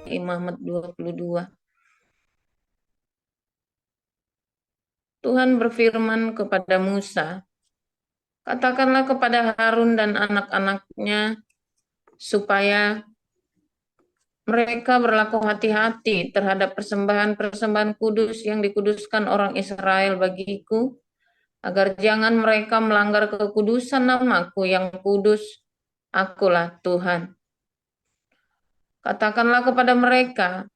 Imamat 22. Tuhan berfirman kepada Musa, katakanlah kepada Harun dan anak-anaknya supaya mereka berlaku hati-hati terhadap persembahan-persembahan kudus yang dikuduskan orang Israel bagiku, agar jangan mereka melanggar kekudusan namaku yang kudus. Akulah Tuhan. Katakanlah kepada mereka,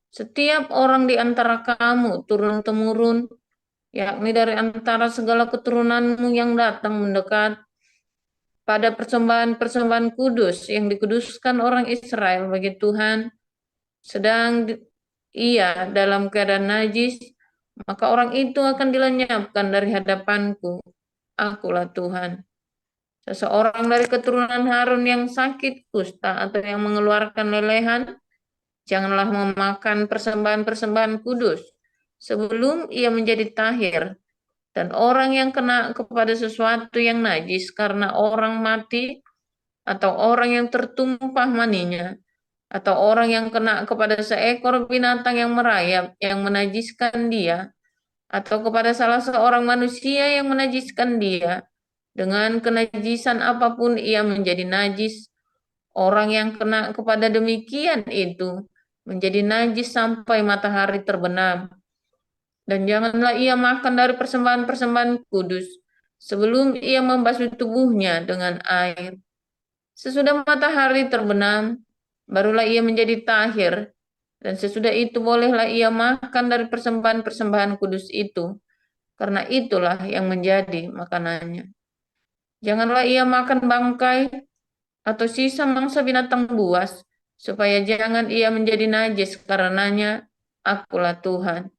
setiap orang di antara kamu turun-temurun, yakni dari antara segala keturunanmu yang datang mendekat pada persembahan-persembahan kudus yang dikuduskan orang Israel bagi Tuhan, sedang ia dalam keadaan najis, maka orang itu akan dilenyapkan dari hadapanku. Akulah Tuhan. Seseorang dari keturunan Harun yang sakit kusta atau yang mengeluarkan lelehan, janganlah memakan persembahan-persembahan kudus sebelum ia menjadi tahir. Dan orang yang kena kepada sesuatu yang najis karena orang mati, atau orang yang tertumpah maninya, atau orang yang kena kepada seekor binatang yang merayap, yang menajiskan dia, atau kepada salah seorang manusia yang menajiskan dia, dengan kenajisan apapun ia menjadi najis. Orang yang kena kepada demikian itu menjadi najis sampai matahari terbenam. Dan janganlah ia makan dari persembahan-persembahan kudus sebelum ia membasuh tubuhnya dengan air. Sesudah matahari terbenam, barulah ia menjadi tahir, dan sesudah itu bolehlah ia makan dari persembahan-persembahan kudus itu, karena itulah yang menjadi makanannya. Janganlah ia makan bangkai atau sisa mangsa binatang buas, supaya jangan ia menjadi najis karenanya. Akulah Tuhan.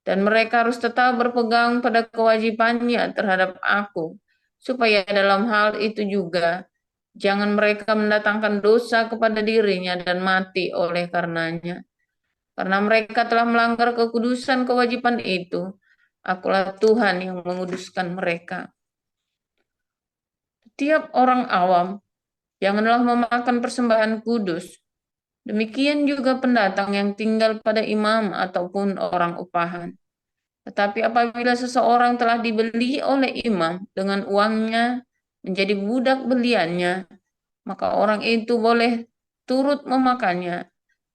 Dan mereka harus tetap berpegang pada kewajibannya terhadap aku, supaya dalam hal itu juga jangan mereka mendatangkan dosa kepada dirinya dan mati oleh karenanya. Karena mereka telah melanggar kekudusan kewajiban itu, akulah Tuhan yang menguduskan mereka. Setiap orang awam janganlah memakan persembahan kudus. Demikian juga pendatang yang tinggal pada imam ataupun orang upahan. Tetapi apabila seseorang telah dibeli oleh imam dengan uangnya menjadi budak beliannya, maka orang itu boleh turut memakannya.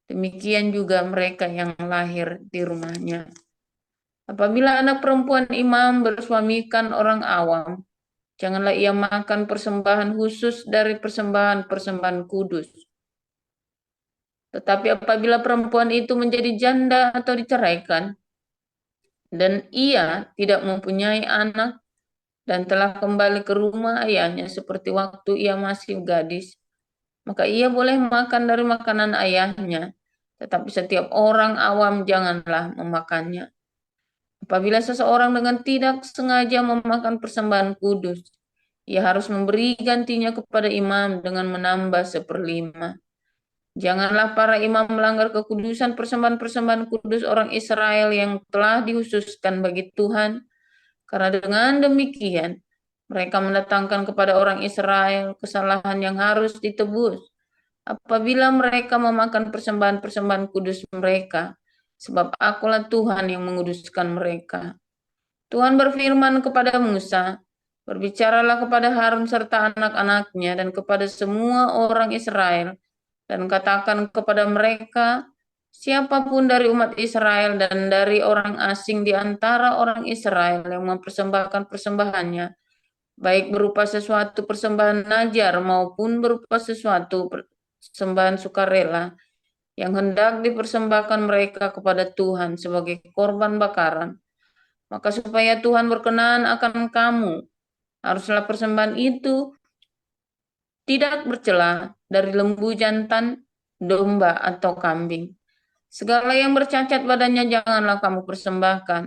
Demikian juga mereka yang lahir di rumahnya. Apabila anak perempuan imam bersuamikan orang awam, janganlah ia makan persembahan khusus dari persembahan-persembahan kudus. Tetapi apabila perempuan itu menjadi janda atau diceraikan, dan ia tidak mempunyai anak, dan telah kembali ke rumah ayahnya seperti waktu ia masih gadis, maka ia boleh makan dari makanan ayahnya, tetapi setiap orang awam janganlah memakannya. Apabila seseorang dengan tidak sengaja memakan persembahan kudus, ia harus memberi gantinya kepada imam dengan menambah 1/5. Janganlah para imam melanggar kekudusan persembahan-persembahan kudus orang Israel yang telah dihususkan bagi Tuhan, karena dengan demikian mereka mendatangkan kepada orang Israel kesalahan yang harus ditebus apabila mereka memakan persembahan-persembahan kudus mereka, sebab akulah Tuhan yang menguduskan mereka. Tuhan berfirman kepada Musa, berbicaralah kepada Harun serta anak-anaknya dan kepada semua orang Israel, dan katakan kepada mereka, siapapun dari umat Israel dan dari orang asing di antara orang Israel yang mempersembahkan persembahannya, baik berupa sesuatu persembahan najar maupun berupa sesuatu persembahan sukarela yang hendak dipersembahkan mereka kepada Tuhan sebagai korban bakaran, maka supaya Tuhan berkenan akan kamu, haruslah persembahan itu tidak bercela dari lembu jantan, domba atau kambing. Segala yang bercacat badannya janganlah kamu persembahkan,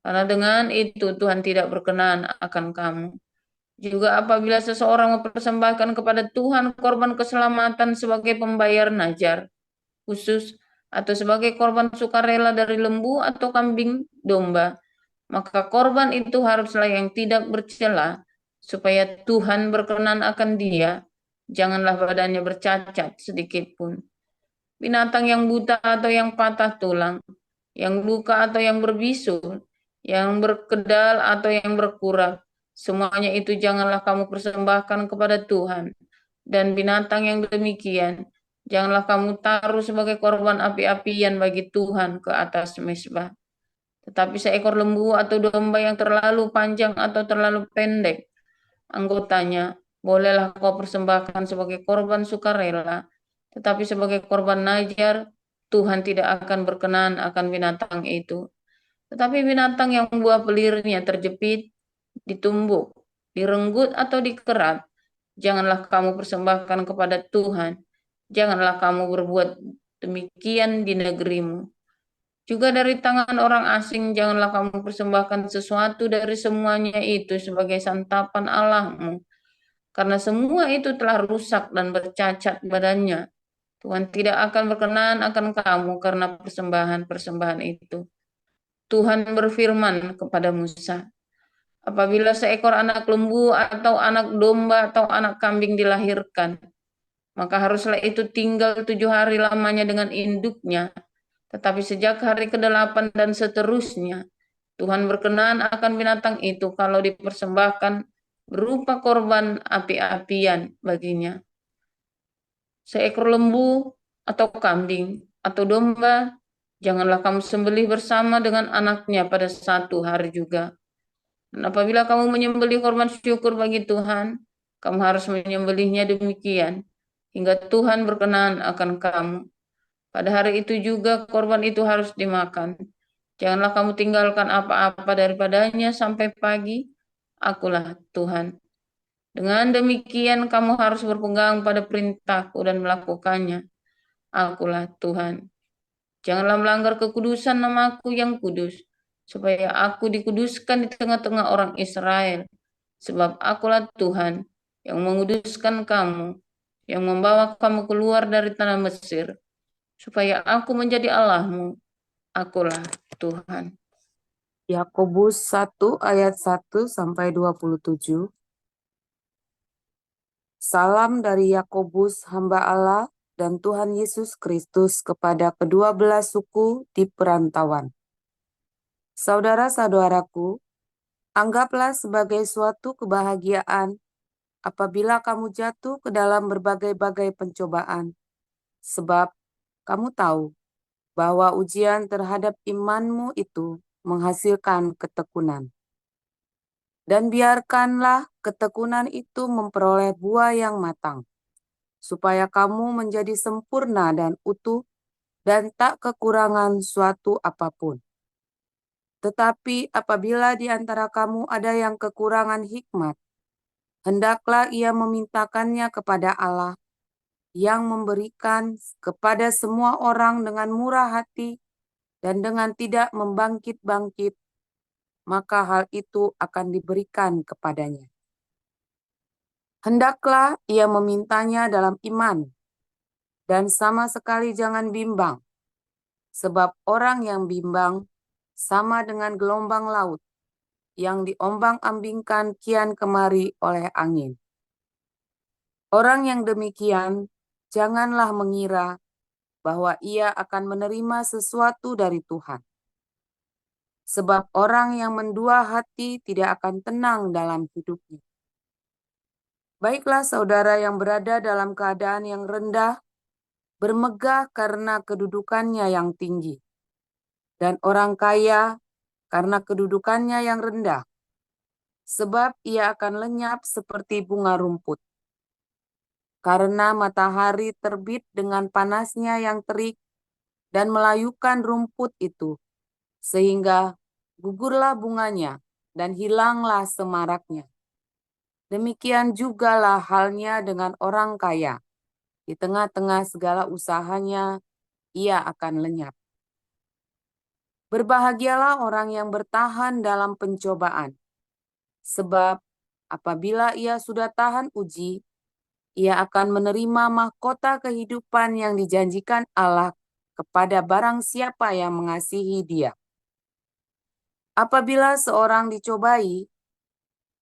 karena dengan itu Tuhan tidak berkenan akan kamu. Juga apabila seseorang mempersembahkan kepada Tuhan korban keselamatan sebagai pembayar najar khusus, atau sebagai korban sukarela dari lembu atau kambing domba, maka korban itu haruslah yang tidak bercela, supaya Tuhan berkenan akan dia. Janganlah badannya bercacat sedikit pun. binatang yang buta atau yang patah tulang, yang luka atau yang berbisul, yang berkedal atau yang berkurap. Semuanya itu janganlah kamu persembahkan kepada Tuhan. Dan binatang yang demikian, janganlah kamu taruh sebagai korban api-apian bagi Tuhan ke atas mezbah. Tetapi seekor lembu atau domba yang terlalu panjang atau terlalu pendek anggotanya, bolehlah kau persembahkan sebagai korban sukarela. Tetapi sebagai korban najar, Tuhan tidak akan berkenan akan binatang itu. Tetapi binatang yang buah belirnya terjepit, ditumbuk, direnggut atau dikerat, janganlah kamu persembahkan kepada Tuhan. Janganlah kamu berbuat demikian di negerimu. Juga dari tangan orang asing janganlah kamu persembahkan sesuatu dari semuanya itu sebagai santapan Allahmu. Karena semua itu telah rusak dan bercacat badannya. Tuhan tidak akan berkenan akan kamu karena persembahan-persembahan itu. Tuhan berfirman kepada Musa, apabila seekor anak lembu atau anak domba atau anak kambing dilahirkan, maka haruslah itu tinggal 7 hari lamanya dengan induknya. Tetapi sejak hari ke-8 dan seterusnya, Tuhan berkenan akan binatang itu kalau dipersembahkan berupa korban api-apian baginya. Seekor lembu atau kambing atau domba, janganlah kamu sembelih bersama dengan anaknya pada 1 hari juga. Dan apabila kamu menyembelih korban syukur bagi Tuhan, kamu harus menyembelihnya demikian, hingga Tuhan berkenan akan kamu. Pada hari itu juga korban itu harus dimakan. Janganlah kamu tinggalkan apa-apa daripadanya sampai pagi. Akulah Tuhan. Dengan demikian kamu harus berpegang pada perintahku dan melakukannya. Akulah Tuhan. Janganlah melanggar kekudusan namaku yang kudus, supaya aku dikuduskan di tengah-tengah orang Israel. Sebab akulah Tuhan yang menguduskan kamu, yang membawa kamu keluar dari tanah Mesir, supaya aku menjadi Allahmu. Akulah Tuhan. Yakobus 1 ayat 1 sampai 27. Salam dari Yakobus hamba Allah dan Tuhan Yesus Kristus kepada kedua belas suku di perantauan. Saudara-saudaraku, anggaplah sebagai suatu kebahagiaan apabila kamu jatuh ke dalam berbagai-bagai pencobaan, sebab kamu tahu bahwa ujian terhadap imanmu itu menghasilkan ketekunan. Dan biarkanlah ketekunan itu memperoleh buah yang matang, supaya kamu menjadi sempurna dan utuh dan tak kekurangan suatu apapun. Tetapi apabila di antara kamu ada yang kekurangan hikmat, hendaklah ia memintakannya kepada Allah, yang memberikan kepada semua orang dengan murah hati dan dengan tidak membangkit-bangkit, maka hal itu akan diberikan kepadanya. Hendaklah ia memintanya dalam iman, dan sama sekali jangan bimbang, sebab orang yang bimbang sama dengan gelombang laut yang diombang-ambingkan kian kemari oleh angin. Orang yang demikian janganlah mengira bahwa ia akan menerima sesuatu dari Tuhan. Sebab orang yang mendua hati tidak akan tenang dalam hidupnya. Baiklah saudara yang berada dalam keadaan yang rendah, bermegah karena kedudukannya yang tinggi. Dan orang kaya karena kedudukannya yang rendah. Sebab ia akan lenyap seperti bunga rumput. Karena matahari terbit dengan panasnya yang terik dan melayukan rumput itu, sehingga gugurlah bunganya dan hilanglah semaraknya. Demikian jugalah halnya dengan orang kaya. Di tengah-tengah segala usahanya, ia akan lenyap. Berbahagialah orang yang bertahan dalam pencobaan, sebab apabila ia sudah tahan uji, ia akan menerima mahkota kehidupan yang dijanjikan Allah kepada barang siapa yang mengasihi Dia. Apabila seorang dicobai,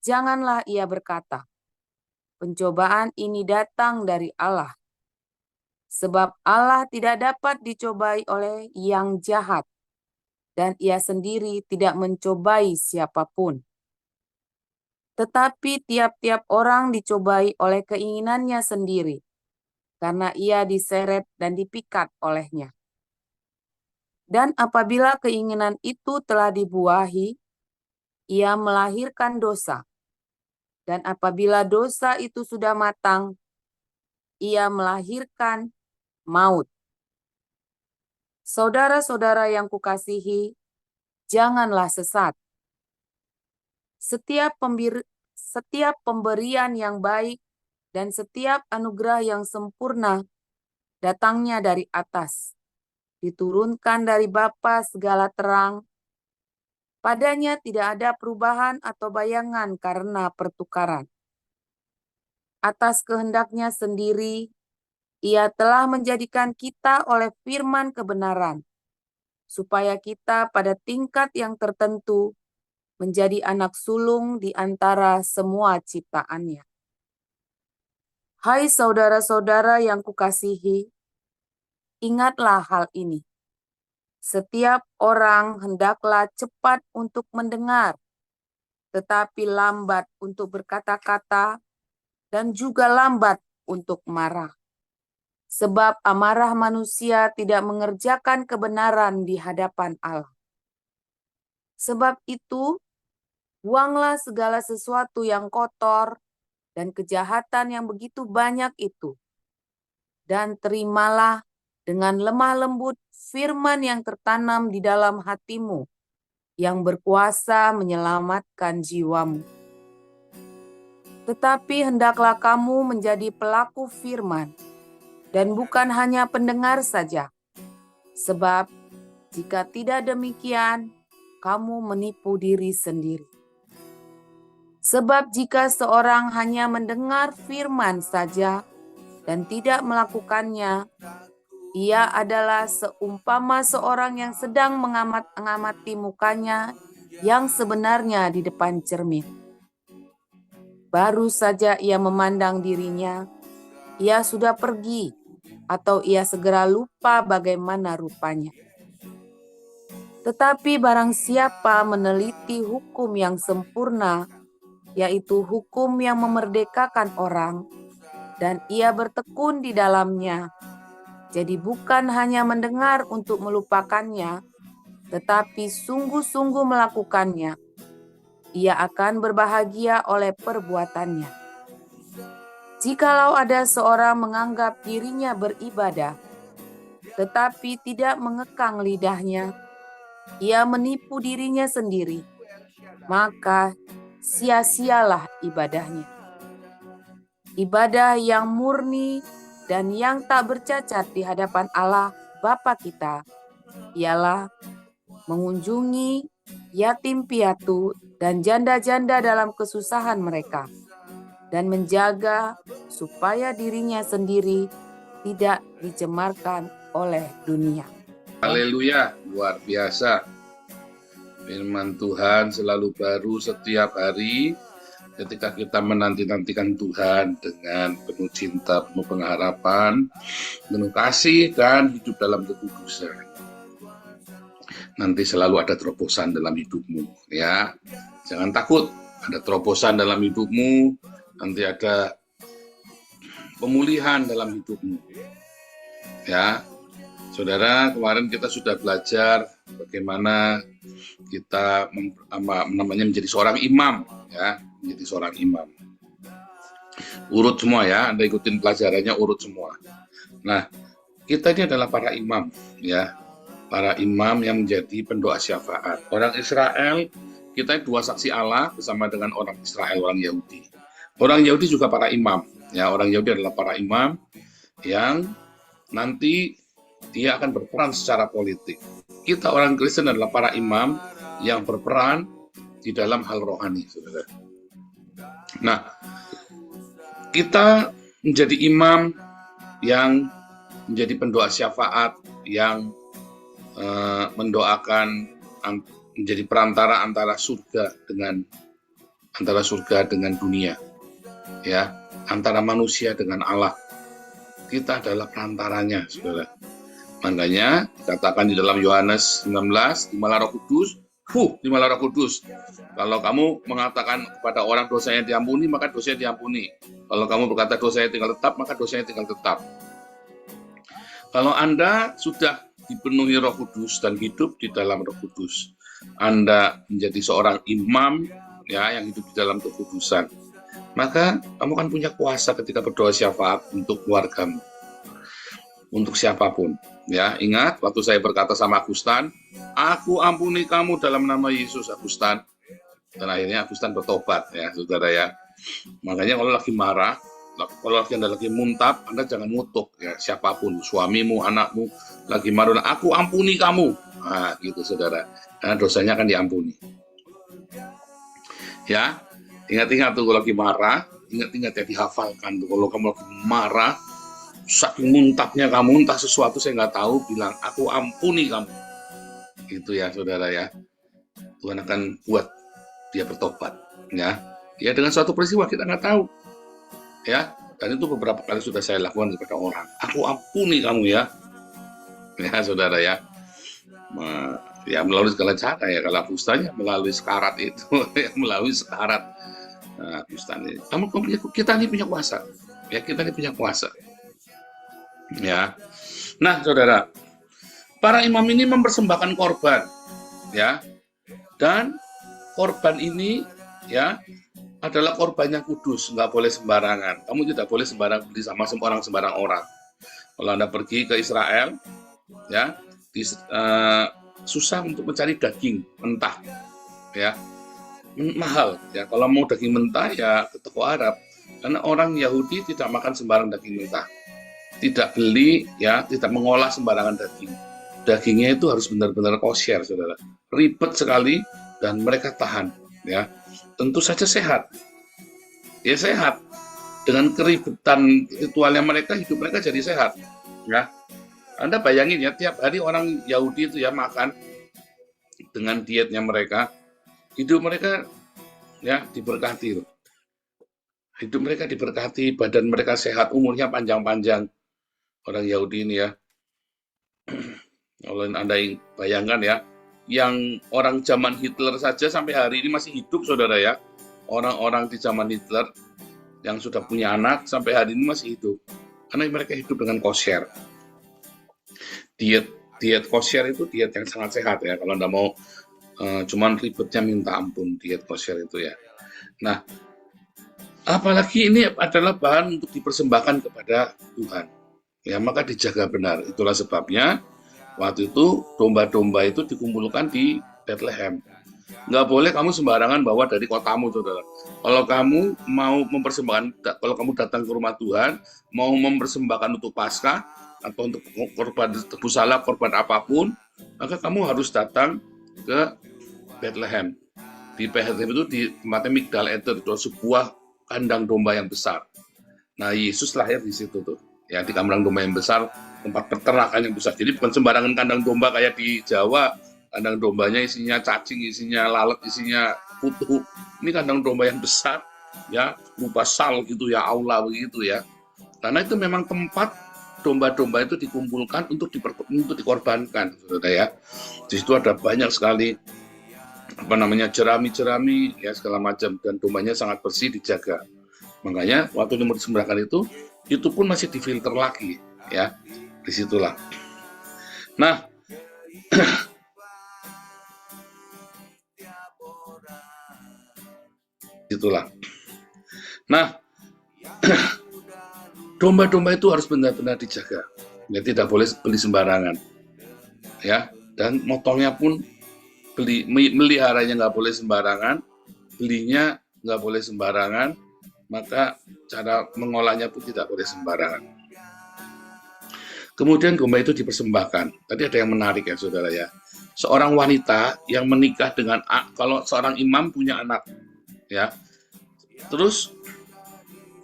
janganlah ia berkata, "Pencobaan ini datang dari Allah." Sebab Allah tidak dapat dicobai oleh yang jahat, dan ia sendiri tidak mencobai siapapun. Tetapi tiap-tiap orang dicobai oleh keinginannya sendiri, karena ia diseret dan dipikat olehnya. Dan apabila keinginan itu telah dibuahi, ia melahirkan dosa. Dan apabila dosa itu sudah matang, ia melahirkan maut. Saudara-saudara yang kukasihi, janganlah sesat. Setiap pemberian yang baik dan setiap anugerah yang sempurna datangnya dari atas, diturunkan dari Bapa segala terang. Padanya tidak ada perubahan atau bayangan karena pertukaran. Atas kehendaknya sendiri, ia telah menjadikan kita oleh firman kebenaran, supaya kita pada tingkat yang tertentu menjadi anak sulung di antara semua ciptaannya. Hai saudara-saudara yang kukasihi, ingatlah hal ini. Setiap orang hendaklah cepat untuk mendengar, tetapi lambat untuk berkata-kata, dan juga lambat untuk marah. Sebab amarah manusia tidak mengerjakan kebenaran di hadapan Allah. Sebab itu, buanglah segala sesuatu yang kotor dan kejahatan yang begitu banyak itu, dan terimalah dengan lemah lembut firman yang tertanam di dalam hatimu, yang berkuasa menyelamatkan jiwamu. Tetapi hendaklah kamu menjadi pelaku firman, dan bukan hanya pendengar saja. Sebab jika tidak demikian, kamu menipu diri sendiri. Sebab jika seorang hanya mendengar firman saja dan tidak melakukannya, ia adalah seumpama seorang yang sedang mengamati mukanya yang sebenarnya di depan cermin. Baru saja ia memandang dirinya, ia sudah pergi, atau ia segera lupa bagaimana rupanya. Tetapi barang siapa meneliti hukum yang sempurna, yaitu hukum yang memerdekakan orang, dan ia bertekun di dalamnya, jadi bukan hanya mendengar untuk melupakannya, tetapi sungguh-sungguh melakukannya, ia akan berbahagia oleh perbuatannya. Jikalau ada seorang menganggap dirinya beribadah, tetapi tidak mengekang lidahnya, ia menipu dirinya sendiri, maka sia-sialah ibadahnya. Ibadah yang murni dan yang tak bercacat di hadapan Allah Bapa kita ialah mengunjungi yatim piatu dan janda-janda dalam kesusahan mereka, dan menjaga supaya dirinya sendiri tidak dicemarkan oleh dunia. Haleluya, luar biasa. Firman Tuhan selalu baru setiap hari ketika kita menanti-nantikan Tuhan dengan penuh cinta, penuh pengharapan, penuh kasih, dan hidup dalam kekudusan. Nanti selalu ada terobosan dalam hidupmu, ya. Jangan takut, ada terobosan dalam hidupmu, nanti ada pemulihan dalam hidupmu. Ya. Saudara, kemarin kita sudah belajar bagaimana kita menjadi seorang imam, ya, menjadi seorang imam. Urut semua ya, Anda ikutin pelajarannya urut semua. Nah, kita ini adalah para imam, ya, para imam yang menjadi pendoa syafaat. Orang Israel, kita dua saksi Allah bersama dengan orang Israel, orang Yahudi. Orang Yahudi juga para imam, ya, orang Yahudi adalah para imam yang nanti dia akan berperan secara politik. Kita orang Kristen adalah para imam yang berperan di dalam hal rohani, saudara. Nah, kita menjadi imam yang menjadi pendoa syafaat, yang mendoakan, menjadi perantara antara surga dengan dunia, ya, antara manusia dengan Allah. kita adalah perantaranya, saudara. Makanya dikatakan di dalam Yohanes 19, dimalah Roh Kudus, dimalah Roh Kudus. Kalau kamu mengatakan kepada orang dosanya diampuni, maka dosanya diampuni. Kalau kamu berkata dosanya tinggal tetap, maka dosanya tinggal tetap. Kalau Anda sudah dipenuhi Roh Kudus dan hidup di dalam Roh Kudus, Anda menjadi seorang imam ya yang hidup di dalam kekudusan, maka kamu akan punya kuasa ketika berdoa syafaat untuk keluargamu, untuk siapapun. Ya, ingat waktu saya berkata sama Agustan, aku ampuni kamu dalam nama Yesus, Agustan. Dan akhirnya Agustan bertobat, ya, saudara ya. Makanya kalau lagi marah, kalau Anda lagi muntap, Anda jangan ngutuk, ya, siapapun, suamimu, anakmu, lagi marah, aku ampuni kamu. Nah, gitu, saudara. Karena dosanya akan diampuni. Ya, ingat-ingat tuh kalau lagi marah, ingat-ingat ya, dihafalkan tuh. Kalau kamu lagi marah, saking muntapnya kamu, entah sesuatu saya nggak tahu, bilang, aku ampuni kamu. Gitu ya, saudara ya. Tuhan akan buat dia bertobat. Ya, ya dengan suatu peristiwa kita nggak tahu. Ya, dan itu beberapa kali sudah saya lakukan kepada orang. Aku ampuni kamu ya. Ya, saudara ya. Ya, melalui segala cara ya. Kalau Agustan melalui sekarat itu, melalui sekarat. Nah, Agustan ini. Kita ini punya kuasa. Ya, kita ini punya kuasa. Ya, nah saudara, para imam ini mempersembahkan korban, ya, dan korban ini, ya, adalah korban yang kudus, nggak boleh sembarangan. Kamu tidak boleh sembarang beli sama sembarang orang. Kalau Anda pergi ke Israel, ya, susah untuk mencari daging mentah, ya, mahal, ya. Kalau mau daging mentah, ya ke toko Arab, karena orang Yahudi tidak makan sembarang daging mentah. Tidak beli, ya, tidak mengolah sembarangan daging. Dagingnya itu harus benar-benar kosher, saudara. Ribet sekali dan mereka tahan, ya. Tentu saja sehat. Ya sehat. Dengan keribetan ritualnya mereka, hidup mereka jadi sehat, ya. Anda bayangin ya, tiap hari orang Yahudi itu ya makan dengan dietnya mereka, hidup mereka ya diberkati. Hidup mereka diberkati, badan mereka sehat, umurnya panjang-panjang. Orang Yahudi ini ya, kalau Anda bayangkan ya, yang orang zaman Hitler saja sampai hari ini masih hidup, saudara ya. Orang-orang di zaman Hitler yang sudah punya anak sampai hari ini masih hidup, karena mereka hidup dengan kosher. Diet kosher itu diet yang sangat sehat ya. Kalau Anda mau cuman ribetnya minta ampun, diet kosher itu ya. Nah, apalagi ini adalah bahan untuk dipersembahkan kepada Tuhan. Ya, maka dijaga benar. Itulah sebabnya waktu itu domba-domba itu dikumpulkan di Bethlehem. Nggak boleh kamu sembarangan bawa dari kotamu, saudara. Kalau kamu mau mempersembahkan, kalau kamu datang ke rumah Tuhan, mau mempersembahkan untuk Paskah atau untuk korban tebus salah, korban apapun, maka kamu harus datang ke Bethlehem. Di Bethlehem itu di tempatnya Migdal Eder, itu sebuah kandang domba yang besar. Nah, Yesus lahir di situ tuh. Ya, di kandang domba yang besar, tempat peternakan yang besar. Jadi bukan sembarangan kandang domba kayak di Jawa, kandang dombanya isinya cacing, isinya lalat, isinya kutu. Ini kandang domba yang besar, ya, berupa sal gitu ya, aula begitu ya. Karena itu memang tempat domba-domba itu dikumpulkan untuk dikorbankan, saudara ya. Di situ ada banyak sekali jerami-jerami ya segala macam, dan dombanya sangat bersih, dijaga. Makanya waktu mau disembelihkan itu pun masih difilter lagi, ya, disitulah. Nah, itulah. Nah, domba-domba itu harus benar-benar dijaga, ya, tidak boleh beli sembarangan, ya, dan motongnya pun meliharanya nggak boleh sembarangan, belinya nggak boleh sembarangan. Maka cara mengolahnya pun tidak boleh sembarangan. Kemudian domba itu dipersembahkan. Tadi ada yang menarik ya, saudara ya. Seorang wanita yang menikah dengan, kalau seorang imam punya anak, ya. Terus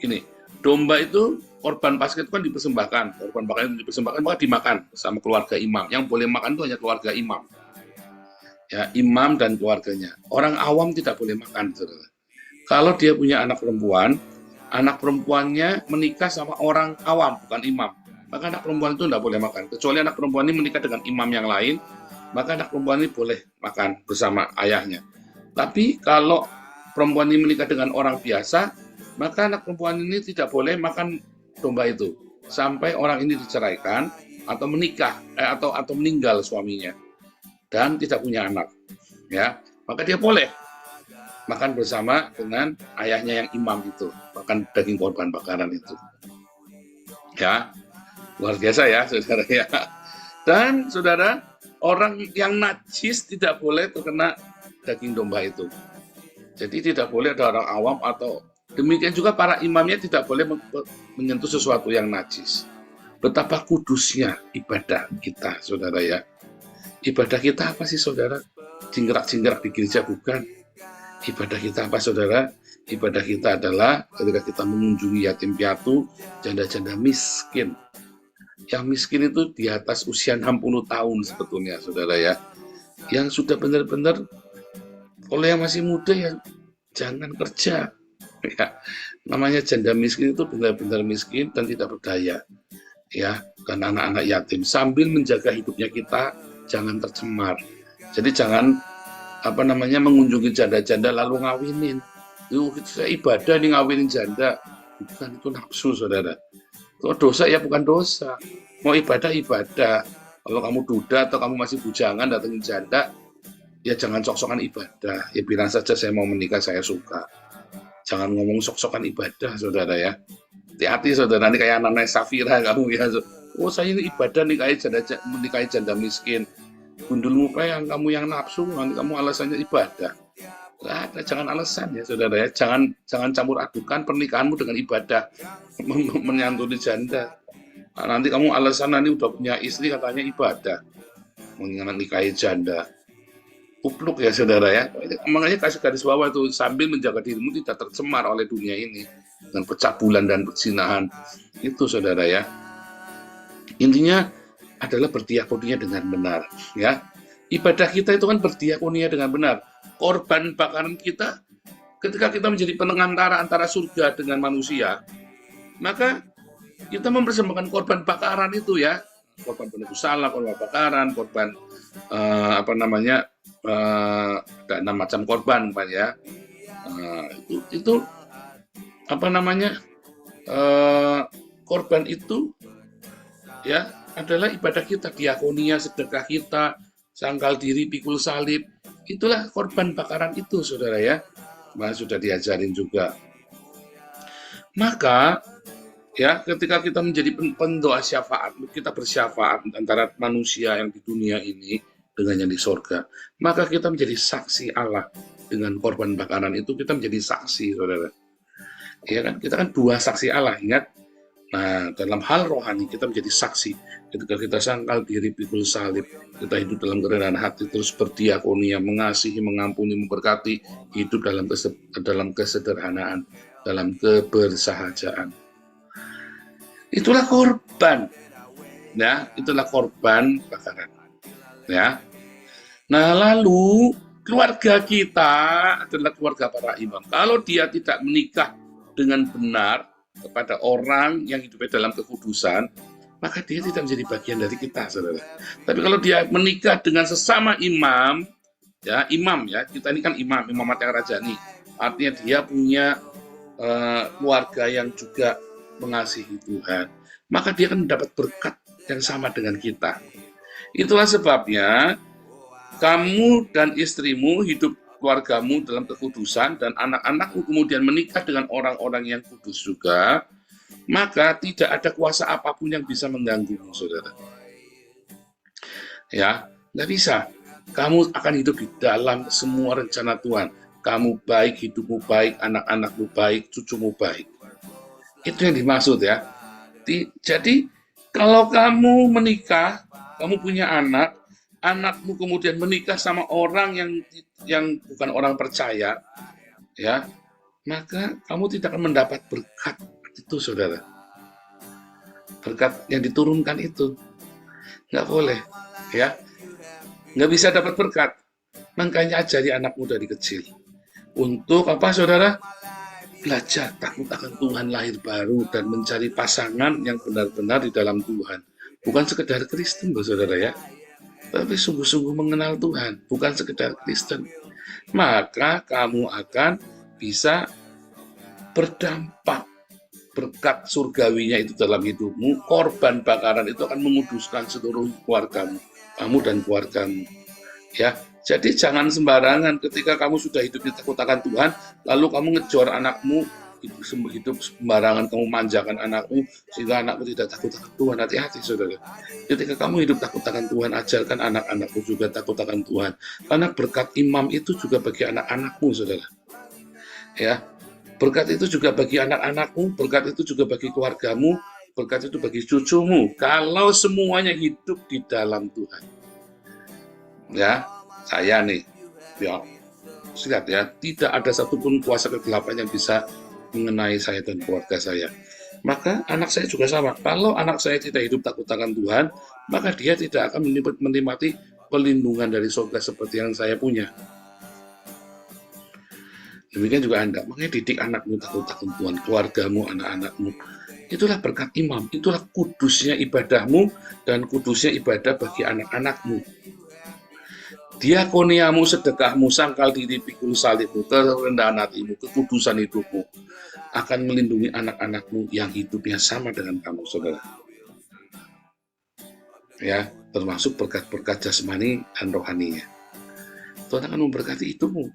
ini domba itu korban Paskah itu kan dipersembahkan, korban Paskah itu dipersembahkan maka dimakan sama keluarga imam. Yang boleh makan itu hanya keluarga imam. Ya, imam dan keluarganya. Orang awam tidak boleh makan, saudara. Kalau dia punya anak perempuan, anak perempuannya menikah sama orang awam, bukan imam. maka anak perempuan itu tidak boleh makan. Kecuali anak perempuan ini menikah dengan imam yang lain, maka anak perempuan ini boleh makan bersama ayahnya. Tapi kalau perempuan ini menikah dengan orang biasa, maka anak perempuan ini tidak boleh makan domba itu sampai orang ini diceraikan atau menikah atau meninggal suaminya dan tidak punya anak, ya, maka dia boleh makan bersama dengan ayahnya yang imam itu, makan daging korban bakaran itu, ya, luar biasa ya, saudara ya. Dan saudara, orang yang najis tidak boleh terkena daging domba itu. Jadi tidak boleh ada orang awam atau demikian juga para imamnya tidak boleh menyentuh sesuatu yang najis. Betapa kudusnya ibadah kita, saudara ya. Ibadah kita apa sih, saudara? Jingkrak-jingkrak di gereja bukan. Ibadah kita apa, saudara? Ibadah kita adalah ketika kita mengunjungi yatim piatu, janda-janda miskin. Yang miskin itu di atas usia 60 tahun sebetulnya, saudara ya. Yang sudah benar-benar, kalau yang masih muda ya jangan kerja. Ya, namanya janda miskin itu benar-benar miskin dan tidak berdaya. Ya, dan anak-anak yatim sambil menjaga hidupnya kita jangan tercemar. Jadi jangan mengunjungi janda-janda lalu ngawinin. Itu saya ibadah nih ngawinin janda. Bukan, itu nafsu, saudara. Kalau dosa ya bukan dosa. Mau ibadah ibadah. Kalau kamu duda atau kamu masih bujangan datengin janda, ya jangan sok-sokan ibadah. Ya bilang saja saya mau menikah, saya suka. Jangan ngomong sok-sokan ibadah, saudara ya. Hati-hati, saudara, nanti kayak anak Safira kamu ya. Oh, saya ini ibadah menikahi janda miskin. Gundulmu yang kamu yang nafsu, nanti kamu alasannya ibadah. Nggak ada, jangan alasan ya, saudara ya. Jangan campur adukan pernikahanmu dengan ibadah menyantuni janda. Nah, nanti kamu alasan nanti udah punya istri katanya ibadah menikahi janda. Kupluk ya, saudara ya. Makanya kasih garis bawah itu, sambil menjaga dirimu tidak tercemar oleh dunia ini dengan pencabulan dan perzinahan. Itu, saudara ya. Intinya adalah berdiakonia dengan benar, ya. Ibadah kita itu kan berdiakonia dengan benar. Korban bakaran kita, ketika kita menjadi penengantara antara surga dengan manusia, maka kita mempersembahkan korban bakaran itu, ya. Korban penebus salah, korban bakaran, korban ada 6 macam korban, Pak ya. Itu korban itu ya adalah ibadah kita, diakonia, sedekah kita, sangkal diri, pikul salib. Itulah korban bakaran itu, saudara ya. Sudah diajarin juga. Maka ya, ketika kita menjadi pendoa syafaat, kita bersyafaat antara manusia yang di dunia ini dengan yang di sorga, maka kita menjadi saksi Allah. Dengan korban bakaran itu kita menjadi saksi, saudara. Ya kan, kita kan dua saksi Allah, ingat. Nah, dalam hal rohani kita menjadi saksi. Ketika kita sangkal diri, pikul salib, kita hidup dalam kerendahan hati, terus berdiakonia, mengasihi, mengampuni, memberkati, hidup dalam kesederhanaan, dalam kebersahajaan. Itulah korban, ya, itulah korban bakaran, ya. Nah, lalu keluarga kita adalah keluarga para imam. Kalau dia tidak menikah dengan benar kepada orang yang hidupnya dalam kekudusan, maka dia tidak menjadi bagian dari kita, saudara. Tapi kalau dia menikah dengan sesama imam, ya, kita ini kan imam Matiang Rajani, artinya dia punya keluarga yang juga mengasihi Tuhan, maka dia akan mendapat berkat yang sama dengan kita. Itulah sebabnya kamu dan istrimu hidup keluargamu dalam kekudusan dan anak-anakmu kemudian menikah dengan orang-orang yang kudus juga, maka tidak ada kuasa apapun yang bisa mengganggumu, saudara. Ya, nggak bisa. Kamu akan hidup di dalam semua rencana Tuhan. Kamu baik, hidupmu baik, anak-anakmu baik, cucumu baik. Itu yang dimaksud, ya. Jadi kalau kamu menikah, kamu punya anak, anakmu kemudian menikah sama orang yang bukan orang percaya, ya, maka kamu tidak akan mendapat berkat itu, saudara. Berkat yang diturunkan itu nggak boleh, ya, nggak bisa dapat berkat. Makanya ajari anakmu dari kecil untuk apa, saudara? belajar takut akan Tuhan, lahir baru, dan mencari pasangan yang benar-benar di dalam Tuhan. Bukan sekedar Kristen, saudara ya, tapi sungguh-sungguh mengenal Tuhan, bukan sekedar Kristen. Maka kamu akan bisa berdampak. Berkat surgawinya itu dalam hidupmu, korban bakaran itu akan menguduskan seluruh keluargamu, kamu dan keluargamu. Ya, jadi jangan sembarangan ketika kamu sudah hidup takut akan Tuhan, lalu kamu ngejar anakmu, hidup sembarangan, kamu manjakan anakmu sehingga anakmu tidak takut akan Tuhan. Hati-hati, saudara. Ketika kamu hidup takut akan Tuhan, ajarkan anak-anakmu juga takut akan Tuhan. Karena berkat imam itu juga bagi anak-anakmu, saudara. Ya, berkat itu juga bagi anak-anakmu, berkat itu juga bagi keluargamu, berkat itu bagi cucumu. Kalau semuanya hidup di dalam Tuhan. Ya, saya nih, ya, lihat ya, tidak ada satupun kuasa kegelapan yang bisa mengenai saya dan keluarga saya. Maka anak saya juga sama. Kalau anak saya tidak hidup takut akan Tuhan, maka dia tidak akan menikmati pelindungan dari surga seperti yang saya punya. Demikian juga Anda, makanya didik anakmu takut akan Tuhan, keluargamu, anak-anakmu. Itulah berkat imam, itulah kudusnya ibadahmu dan kudusnya ibadah bagi anak-anakmu. Diakoniamu, sedekahmu, sangkal diri, pikul salibmu, kerendahan hatimu, kekudusan hidupmu akan melindungi anak-anakmu yang hidupnya sama dengan kamu, saudara. Ya, termasuk berkat-berkat jasmani dan rohaninya. Tuhan akan memberkati hidupmu.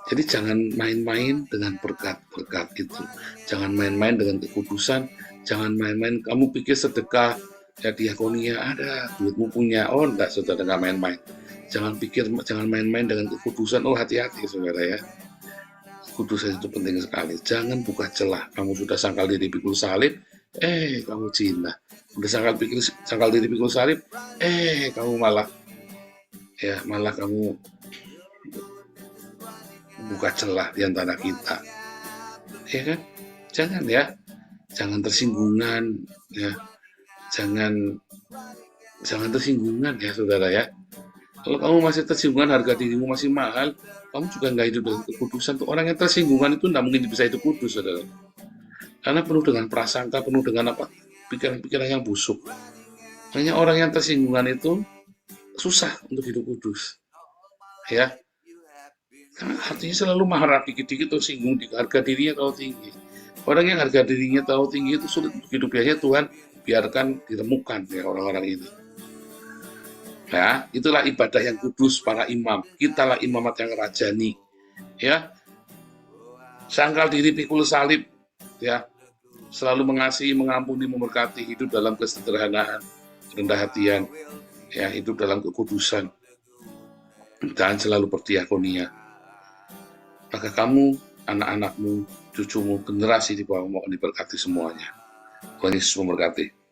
Jadi jangan main-main dengan berkat-berkat itu. Jangan main-main dengan kekudusan. Jangan main-main, kamu pikir sedekah, ya diakonia ada, duitmu punya. Oh enggak, saudara, enggak main-main. Jangan main-main dengan kekudusan. Oh hati-hati, saudara ya. Kekudusan itu penting sekali. Jangan buka celah. Kamu sudah sangkal diri pikul salib, kamu zina. Udah sangkal diri pikul salib, kamu malah kamu buka celah di antara kita, ya kan? Jangan tersinggungan, ya, jangan tersinggungan ya, saudara ya. Kalau kamu masih tersinggungan, harga dirimu masih mahal, kamu juga nggak hidup dengan kekudusan. Tuh orang yang tersinggungan itu nggak mungkin bisa hidup kudus, saudara. Karena penuh dengan prasangka, penuh dengan pikiran-pikiran yang busuk. Hanya orang yang tersinggungan itu susah untuk hidup kudus, ya. Karena hatinya selalu marah, dikit-dikit tersinggung, harga dirinya terlalu tinggi. Orang yang harga dirinya terlalu tinggi itu sulit untuk hidup. Biasanya Tuhan biarkan diremukkan ya orang-orang ini. Ya, itulah ibadah yang kudus para imam. Kitalah imamat yang rajani. Ya, sangkal diri pikul salib. Ya, selalu mengasihi, mengampuni, memberkati, hidup dalam kesederhanaan, rendah hatian. Ya, hidup dalam kekudusan. Dan selalu berdiakonia. Maka kamu, anak-anakmu, cucumu, generasi di bawahmu akan diberkati semuanya. Tuhan Yesus memberkati.